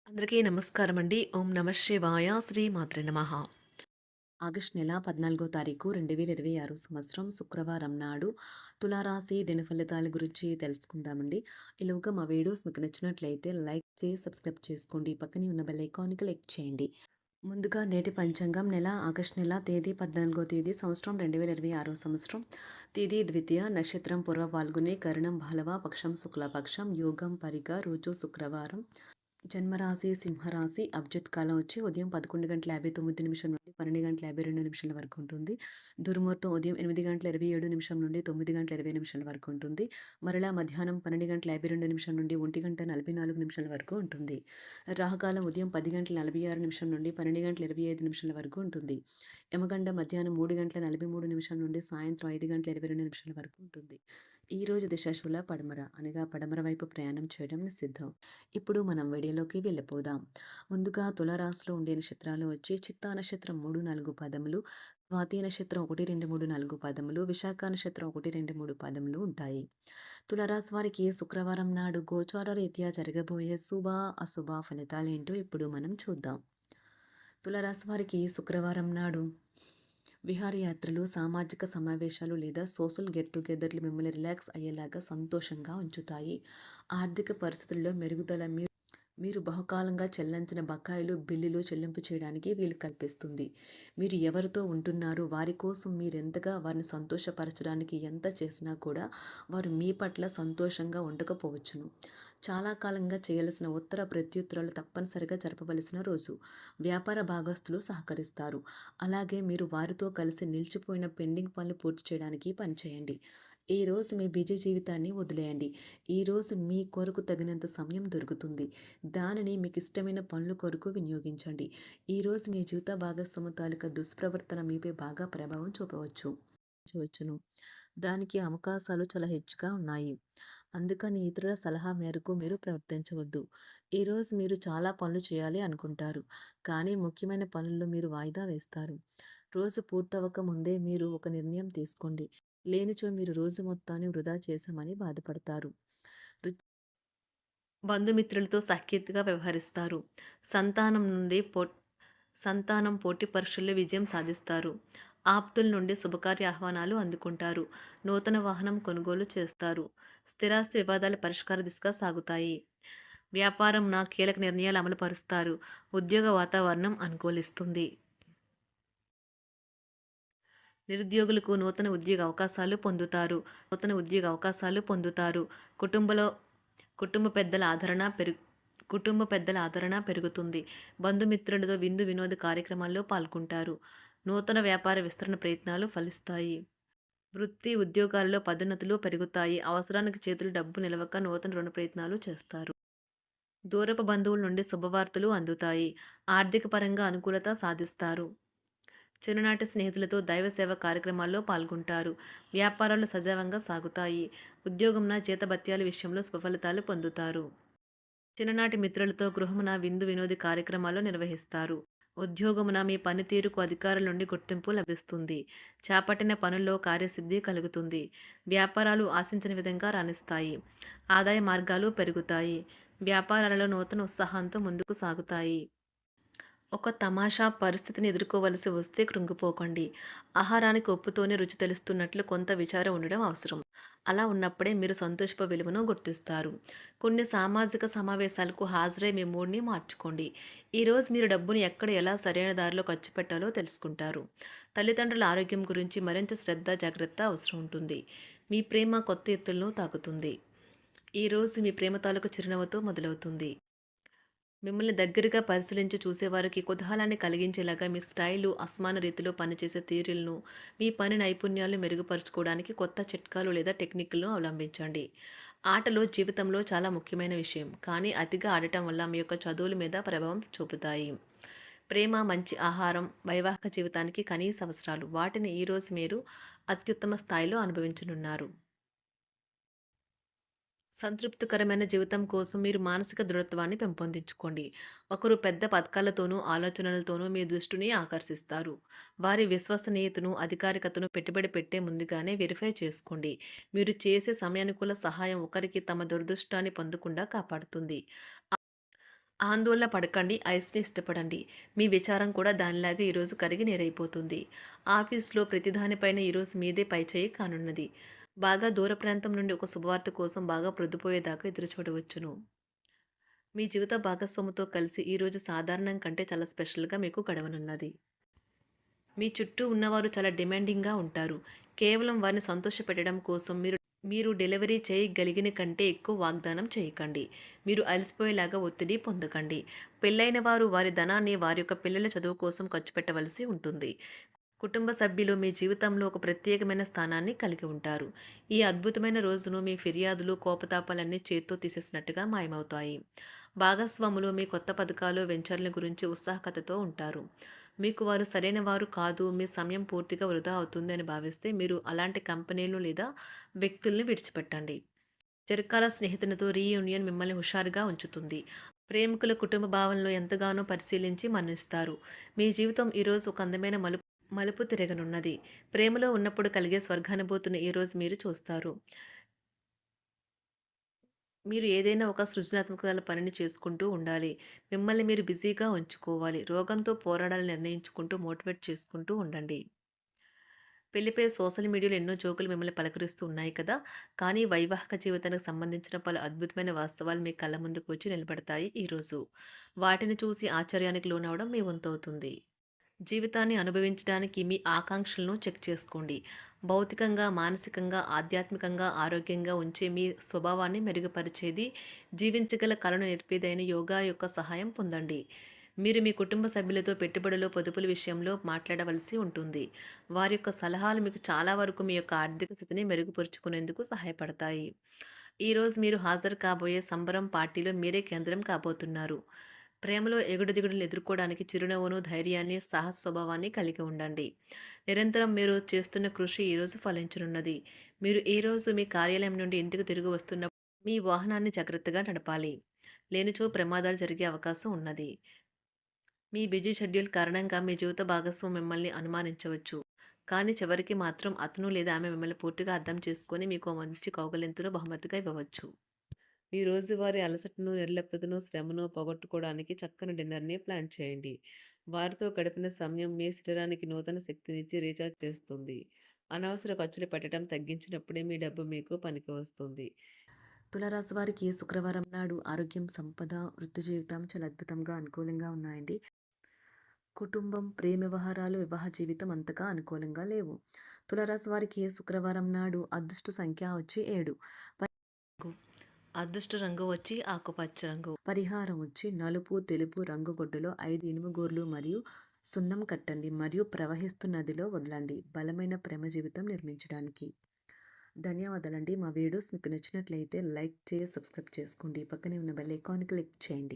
అందరికీ నమస్కారం అండి. ఓం నమ శివాయ. శ్రీ మాత్రే నమః. ఆగస్టు నెల 14 తారీఖు 2026 సంవత్సరం శుక్రవారం నాడు తులారాశి దిన ఫలితాల గురించి తెలుసుకుందామండి. ఈలోగా మా వీడియోస్ మీకు నచ్చినట్లయితే లైక్ చేసి సబ్స్క్రైబ్ చేసుకోండి. పక్కనే ఉన్న బెల్ ఐకాన్‌ని క్లిక్ చేయండి. ముందుగా నేటి పంచాంగం ఆగస్టు నెల తేదీ 14 తేదీ సంవత్సరం 2026 సంవత్సరం. తేదీ ద్వితీయ, నక్షత్రం పూర్వ ఫాల్గుని, కరణం బహలవ, పక్షం శుక్లపక్షం, యోగం పరిగ, రోజు శుక్రవారం. జన్మరాశి సింహరాశి. అబ్జద్ కాలం వచ్చి ఉదయం 11:59 నుండి 12:52 వరకు ఉంటుంది. దుర్ముహూర్తం ఉదయం 8:27 నుండి 9:20 వరకు ఉంటుంది. మరలా మధ్యాహ్నం 12:52 నుండి 1:44 వరకు ఉంటుంది. రాహుకాలం ఉదయం 10:46 నుండి 12:25 వరకు ఉంటుంది. యమగండ మధ్యాహ్నం 3:43 నుండి సాయంత్రం 5:22 వరకు ఉంటుంది. ఈ రోజు దిశాశూల పడమర అనగా పడమర వైపు ప్రయాణం చేయడం నిషిద్ధం. ఇప్పుడు మనం వీడియోలోకి వెళ్ళిపోదాం. ముందుగా తులారాశిలో ఉండే నక్షత్రాలు వచ్చి చిత్తా నక్షత్రం 3, 4 పదములు, స్వాతి నక్షత్రం 1, 2, 3, 4 పదములు, విశాఖ నక్షత్రం 1, 2, 3 పదములు ఉంటాయి. తులారాశి వారికి శుక్రవారం నాడు గోచార రీత్యా జరగబోయే శుభ, అశుభ ఫలితాలేంటో ఇప్పుడు మనం చూద్దాం. తులారాశి వారికి శుక్రవారం నాడు విహారయాత్రలు, సామాజిక సమావేశాలు లేదా సోషల్ గెట్ టుగెదర్లు మిమ్మల్ని రిలాక్స్ అయ్యేలాగా సంతోషంగా ఉంచుతాయి. ఆర్థిక పరిస్థితుల్లో మెరుగుదల మీరు బహుకాలంగా చెల్లించిన బకాయిలు, బిల్లులు చెల్లింపు చేయడానికి వీలు కల్పిస్తుంది. మీరు ఎవరితో ఉంటున్నారో వారి కోసం మీరెంతగా వారిని సంతోషపరచడానికి ఎంత చేసినా కూడా వారు మీ పట్ల సంతోషంగా ఉండకపోవచ్చును. చాలా కాలంగా చేయాల్సిన ఉత్తర ప్రత్యుత్తరాలు తప్పనిసరిగా జరపవలసిన రోజు. వ్యాపార భాగస్తులు సహకరిస్తారు. అలాగే మీరు వారితో కలిసి నిలిచిపోయిన పెండింగ్ పనులు పూర్తి చేయడానికి పనిచేయండి. ఈరోజు మీ బిజీ జీవితాన్ని వదిలేయండి. ఈరోజు మీ కొరకు తగినంత సమయం దొరుకుతుంది. దానిని మీకు ఇష్టమైన పనుల కొరకు వినియోగించండి. ఈరోజు మీ జీవిత భాగస్వామి తాలూకా దుష్ప్రవర్తన మీపై బాగా ప్రభావం చూపవచ్చును. దానికి అవకాశాలు చాలా హెచ్చుగా ఉన్నాయి. అందుకని ఇతరుల సలహా మేరకు మీరు ప్రవర్తించవద్దు. ఈరోజు మీరు చాలా పనులు చేయాలి అనుకుంటారు. కానీ ముఖ్యమైన పనుల్లో మీరు వాయిదా వేస్తారు. రోజు పూర్తవక ముందే మీరు ఒక నిర్ణయం తీసుకోండి. లేనిచో మీరు రోజు మొత్తాన్ని వృధా చేశామని బాధపడతారు. రు బంధుమిత్రులతో సఖ్యతగా వ్యవహరిస్తారు. సంతానం నుండి సంతానం పోటీ పరీక్షల్లో విజయం సాధిస్తారు. ఆప్తుల నుండి శుభకార్య ఆహ్వానాలు అందుకుంటారు. నూతన వాహనం కొనుగోలు చేస్తారు. స్థిరాస్తి వివాదాల పరిష్కార దిశగా సాగుతాయి. వ్యాపారం కీలక నిర్ణయాలు అమలు పరుస్తారు. ఉద్యోగ వాతావరణం అనుకూలిస్తుంది. నిరుద్యోగులకు నూతన ఉద్యోగ అవకాశాలు పొందుతారు. కుటుంబ పెద్దల ఆదరణ పెరుగుతుంది. బంధుమిత్రులతో విందు వినోద కార్యక్రమాల్లో పాల్గొంటారు. నూతన వ్యాపార విస్తరణ ప్రయత్నాలు ఫలిస్తాయి. వృత్తి ఉద్యోగాల్లో పదోన్నతులు పెరుగుతాయి. అవసరానికి చేతులు డబ్బు నిలవక నూతన రుణ ప్రయత్నాలు చేస్తారు. దూరపు బంధువుల నుండి శుభవార్తలు అందుతాయి. ఆర్థిక పరంగా అనుకూలత సాధిస్తారు. చిన్ననాటి స్నేహితులతో దైవ సేవ కార్యక్రమాల్లో పాల్గొంటారు. వ్యాపారాలు సజావుగా సాగుతాయి. ఉద్యోగంన జీతభత్యాల విషయంలో స్వఫలితాలు పొందుతారు. చిన్ననాటి మిత్రులతో గృహమున విందు వినోద కార్యక్రమాలు నిర్వహిస్తారు. ఉద్యోగమున మీ పనితీరుకు అధికారుల నుండి గుర్తింపు లభిస్తుంది. చేపట్టిన పనుల్లో కార్యసిద్ధి కలుగుతుంది. వ్యాపారాలు ఆశించిన విధంగా రాణిస్తాయి. ఆదాయ మార్గాలు పెరుగుతాయి. వ్యాపారాలలో నూతన ఉత్సాహంతో ముందుకు సాగుతాయి. ఒక తమాషా పరిస్థితిని ఎదుర్కోవలసి వస్తే కృంగిపోకండి. ఆహారానికి ఉప్పుతోనే రుచి తెలుస్తున్నట్లు కొంత విచారం ఉండడం అవసరం. అలా ఉన్నప్పుడే మీరు సంతోషపు విలువను గుర్తిస్తారు. కొన్ని సామాజిక సమావేశాలకు హాజరై మీ మూడ్ని మార్చుకోండి. ఈరోజు మీరు డబ్బును ఎక్కడ ఎలా సరైన దారిలో ఖర్చు పెట్టాలో తెలుసుకుంటారు. తల్లిదండ్రుల ఆరోగ్యం గురించి మరింత శ్రద్ధ, జాగ్రత్త అవసరం ఉంటుంది. మీ ప్రేమ కొత్త ఎత్తులను తాకుతుంది. ఈరోజు మీ ప్రేమ తాలూకు చిరునవ్వుతో మొదలవుతుంది. మిమ్మల్ని దగ్గరగా పరిశీలించి చూసేవారికి కుతూహలాన్ని కలిగించేలాగా మీ స్టైలు, అసమాన రీతిలో పనిచేసే తీరులను, మీ పని నైపుణ్యాలను మెరుగుపరుచుకోవడానికి కొత్త చిట్కాలు లేదా టెక్నిక్లను అవలంబించండి. ఆటలు జీవితంలో చాలా ముఖ్యమైన విషయం, కానీ అతిగా ఆడటం వల్ల మీ యొక్క చదువుల మీద ప్రభావం చూపుతాయి. ప్రేమ, మంచి ఆహారం, వైవాహిక జీవితానికి కనీస అవసరాలు. వాటిని ఈరోజు మీరు అత్యుత్తమ స్థాయిలో అనుభవించనున్నారు. సంతృప్తికరమైన జీవితం కోసం మీరు మానసిక దృఢత్వాన్ని పెంపొందించుకోండి. ఒకరు పెద్ద పథకాలతోనూ, ఆలోచనలతోనూ మీ దృష్టిని ఆకర్షిస్తారు. వారి విశ్వసనీయతను, అధికారికతను పెట్టుబడి పెట్టే ముందుగానే వెరిఫై చేసుకోండి. మీరు చేసే సమయానుకూల సహాయం ఒకరికి తమ దురదృష్టాన్ని పొందకుండా కాపాడుతుంది. ఆందోళన పడకండి, ఐస్‌ని ఇష్టపడండి. మీ విచారం కూడా దానిలాగే ఈరోజు కరిగి నీరైపోతుంది. ఆఫీస్‌లో ప్రతి దానిపైన ఈరోజు మీదే పైచేయి కానున్నది. బాగా దూర ప్రాంతం నుండి ఒక శుభవార్త కోసం బాగా ప్రొద్దుపోయేదాకా ఎదురు చూడవచ్చును. మీ జీవిత భాగస్వామితో కలిసి ఈరోజు సాధారణం కంటే చాలా స్పెషల్‌గా మీకు గడవనున్నది. మీ చుట్టూ ఉన్నవారు చాలా డిమాండింగ్‌గా ఉంటారు. కేవలం వారిని సంతోషపెట్టడం కోసం మీరు డెలివరీ చేయగలిగిన కంటే ఎక్కువ వాగ్దానం చేయకండి. మీరు అలసిపోయేలాగా ఒత్తిడి పొందకండి. పెళ్లైన వారు వారి ధనాన్ని వారి యొక్క పిల్లల చదువు కోసం ఖర్చు పెట్టవలసి ఉంటుంది. కుటుంబ సభ్యులు మీ జీవితంలో ఒక ప్రత్యేకమైన స్థానాన్ని కలిగి ఉంటారు. ఈ అద్భుతమైన రోజును మీ ఫిర్యాదులు, కోపతాపాలన్నీ చేత్తో తీసేసినట్టుగా మాయమవుతాయి. భాగస్వాములు మీ కొత్త పథకాలు, వెంచర్ల గురించి ఉత్సాహకతతో ఉంటారు. మీకు వారు సరైన వారు కాదు, మీ సమయం పూర్తిగా వృధా అవుతుంది అని భావిస్తే మీరు అలాంటి కంపెనీలు లేదా వ్యక్తుల్ని విడిచిపెట్టండి. చిరకాల స్నేహితునితో రీయూనియన్ మిమ్మల్ని హుషారుగా ఉంచుతుంది. ప్రేమికుల కుటుంబ భావనలు ఎంతగానో పరిశీలించి మన్నిస్తారు. మీ జీవితం ఈరోజు ఒక అందమైన మలుపు తిరగనున్నది. ప్రేమలో ఉన్నప్పుడు కలిగే స్వర్గానుభూతిని ఈరోజు మీరు చూస్తారు. మీరు ఏదైనా ఒక సృజనాత్మకతల పనిని చేసుకుంటూ ఉండాలి. మిమ్మల్ని మీరు బిజీగా ఉంచుకోవాలి. రోగంతో పోరాడాలని నిర్ణయించుకుంటూ మోటివేట్ చేసుకుంటూ ఉండండి. పెళ్లిపై సోషల్ మీడియాలో ఎన్నో జోకులు మిమ్మల్ని పలకరిస్తూ ఉన్నాయి కదా! కానీ వైవాహిక జీవితానికి సంబంధించిన పలు అద్భుతమైన వాస్తవాలు మీ కళ్ళ ముందుకు వచ్చి నిలబడతాయి ఈరోజు. వాటిని చూసి ఆశ్చర్యానికి లోనవ్వడం మీ వంతవుతుంది. జీవితాన్ని అనుభవించడానికి మీ ఆకాంక్షలను చెక్ చేసుకోండి. భౌతికంగా, మానసికంగా, ఆధ్యాత్మికంగా ఆరోగ్యంగా ఉంచే మీ స్వభావాన్ని మెరుగుపరిచేది, జీవించగల కళను నేర్పేదైన యోగా యొక్క సహాయం పొందండి. మీరు మీ కుటుంబ సభ్యులతో పెట్టుబడులు, పొదుపుల విషయంలో మాట్లాడవలసి ఉంటుంది. వారి యొక్క సలహాలు మీకు చాలా వరకు మీ యొక్క ఆర్థిక స్థితిని మెరుగుపరుచుకునేందుకు సహాయపడతాయి. ఈరోజు మీరు హాజరు కాబోయే సంబరం పార్టీలో మీరే కేంద్రం కాబోతున్నారు. ప్రేమలో ఎగుడు దిగుడులు ఎదుర్కోవడానికి చిరునవ్వును, ధైర్యాన్ని, సాహస స్వభావాన్ని కలిగి ఉండండి. నిరంతరం మీరు చేస్తున్న కృషి ఈరోజు ఫలించనున్నది. మీరు ఈ రోజు మీ కార్యాలయం నుండి ఇంటికి తిరిగి వస్తున్నప్పుడు మీ వాహనాన్ని జాగ్రత్తగా నడపాలి. లేనిచో ప్రమాదాలు జరిగే అవకాశం ఉన్నది. మీ బిజీ షెడ్యూల్ కారణంగా మీ జీవిత భాగస్వామి మిమ్మల్ని అనుమానించవచ్చు. కానీ చివరికి మాత్రం అతను లేదా ఆమె మిమ్మల్ని పూర్తిగా అర్థం చేసుకొని మీకు ఓ మంచి కౌగిలింతను బహుమతిగా ఇవ్వవచ్చు. మీ రోజువారీ అలసటను, నిర్లిప్తతను, శ్రమను పోగొట్టుకోవడానికి చక్కని డిన్నర్‌ని ప్లాన్ చేయండి. వారితో గడిపిన సమయం మీ శరీరానికి నూతన శక్తినిచ్చి రీచార్జ్ చేస్తుంది. అనవసర ఖర్చులు పెట్టడం తగ్గించినప్పుడే మీ డబ్బు మీకు పనికి వస్తుంది. తులారాశి వారికి శుక్రవారం నాడు ఆరోగ్యం, సంపద, వృత్తి జీవితం చాలా అద్భుతంగా అనుకూలంగా ఉన్నాయండి. కుటుంబం, ప్రేమ వ్యవహారాలు, వివాహ జీవితం అంతగా అనుకూలంగా లేవు. తులారాశి వారికి శుక్రవారం నాడు అదృష్ట సంఖ్య వచ్చి 7. అదృష్ట రంగు వచ్చి ఆకుపచ్చ రంగు. పరిహారం వచ్చి నలుపు, తెలుపు రంగు గుడ్డలో 5 ఇనుము గోర్లు మరియు సున్నం కట్టండి మరియు ప్రవహిస్తున్న నదిలో వదలండి. బలమైన ప్రేమ జీవితం నిర్మించడానికి. ధన్యవాదాలండి. మా వీడియోస్ మీకు నచ్చినట్లయితే లైక్ చేసి సబ్స్క్రైబ్ చేసుకోండి. పక్కనే ఉన్న బెల్ ఐకాన్ క్లిక్ చేయండి.